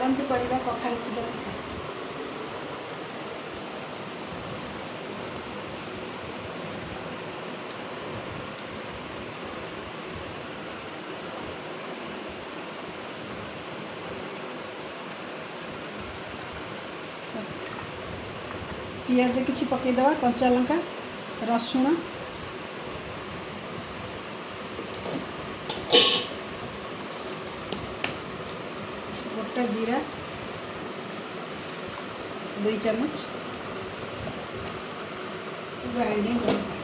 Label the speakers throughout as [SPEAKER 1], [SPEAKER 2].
[SPEAKER 1] ଚାଲନ୍ତୁ କରିବା କଖାରୁ ଫୁଲ ପିଠା। ପିଆଜ କିଛି ପକାଇଦେବା, କଞ୍ଚା ଲଙ୍କା, ରସୁଣ, ଗୋଟା ଜିରା 2 ଚାମच ଗ୍ରାइंडिंग କରିବା।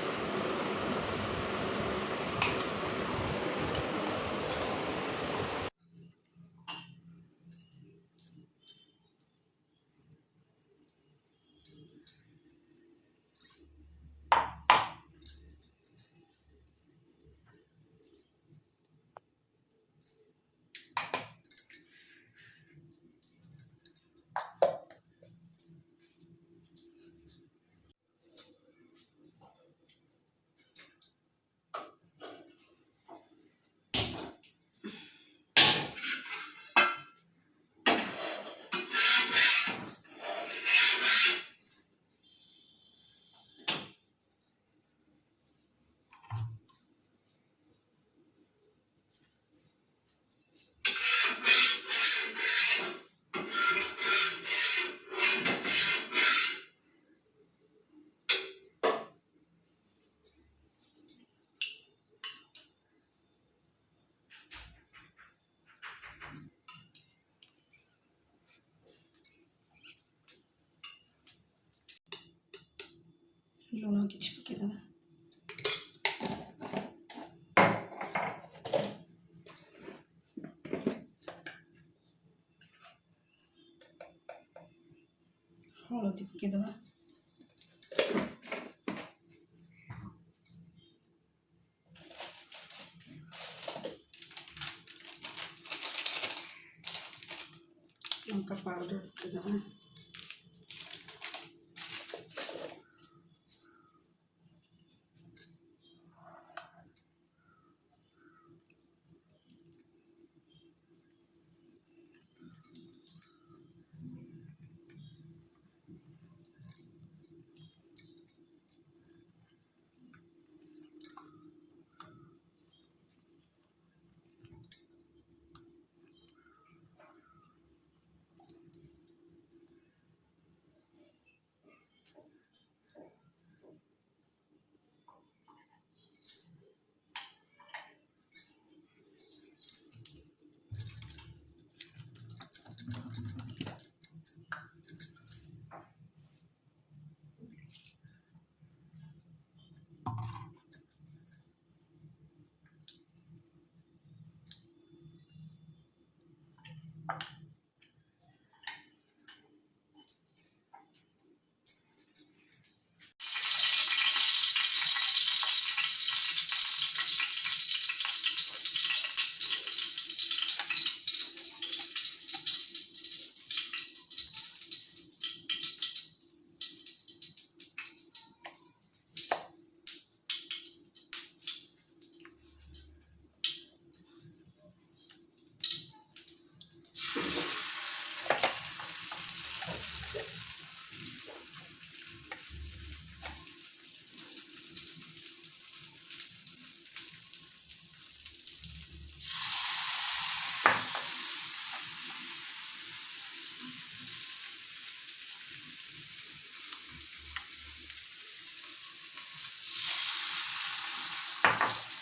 [SPEAKER 1] ଲୁଣ କିଛି ପକାଇଦେବା। ହଳଦୀ ପକାଇଦେବା। ଲଙ୍କା ପାଉଡର ପକାଇଦେବା।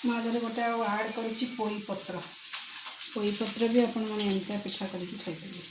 [SPEAKER 1] ମୁଁ ଆଗରେ ଗୋଟେ ଆଉ ଆଡ଼୍ କରିଛି ପୋଇ ପତ୍ର। ପୋଇ ପତ୍ର ବି ଆପଣମାନେ ଏମିତିଆ ପିଠା କରିକି ଖାଇପାରିବେ।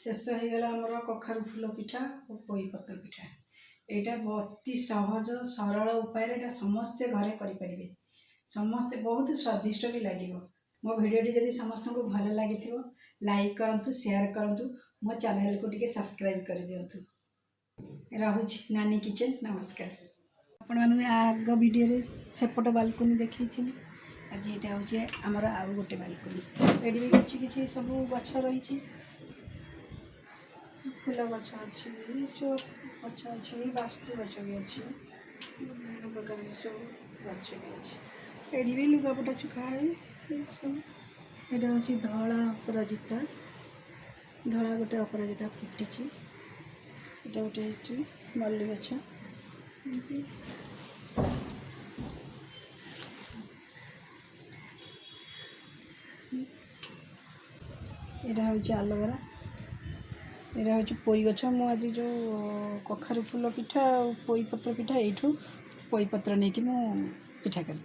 [SPEAKER 1] शेष हो गला आमर कखारु फूल पिठा और पोई पत्र पिठा। यहाँ अति सहज सरल उपाय एटा समस्ते घरे करें, समस्ते बहुत स्वादिष्ट भी लगे। मो भिडियोटी जदि समस्त को भल लगी लाइक करूँ, शेयर करूँ, मो चैनल को टिके सब्सक्राइब कर दिंतु। रहुछि नानी किचन, नमस्कार। आपण मैंने आग वीडियो सेपट बालकोनी देखी थी, आज यहाँ हूँ आमर आउ गोटे बालकोनी। ये भी किसी सब गछ रही, फूल गछ अच्छी, शो गछ अच्छी, वास्तु गछ भी अच्छी, विभिन्न प्रकार सब गछ भी अच्छी। ये भी लुगापटा सुखाए सब। यहाँ हूँ धला अपराजिता, धला गोटे अपराजिता फुटी, यहाँ गोटे मल्ली गछ। यहाँ हूँ आलोवेरा, यहाँ हूँ पोई गछ। मु आज जो कखारु फूल पिठा और पोई पत्र पिठा, यू पोई पत्र नहीं कि मु पिठा कर।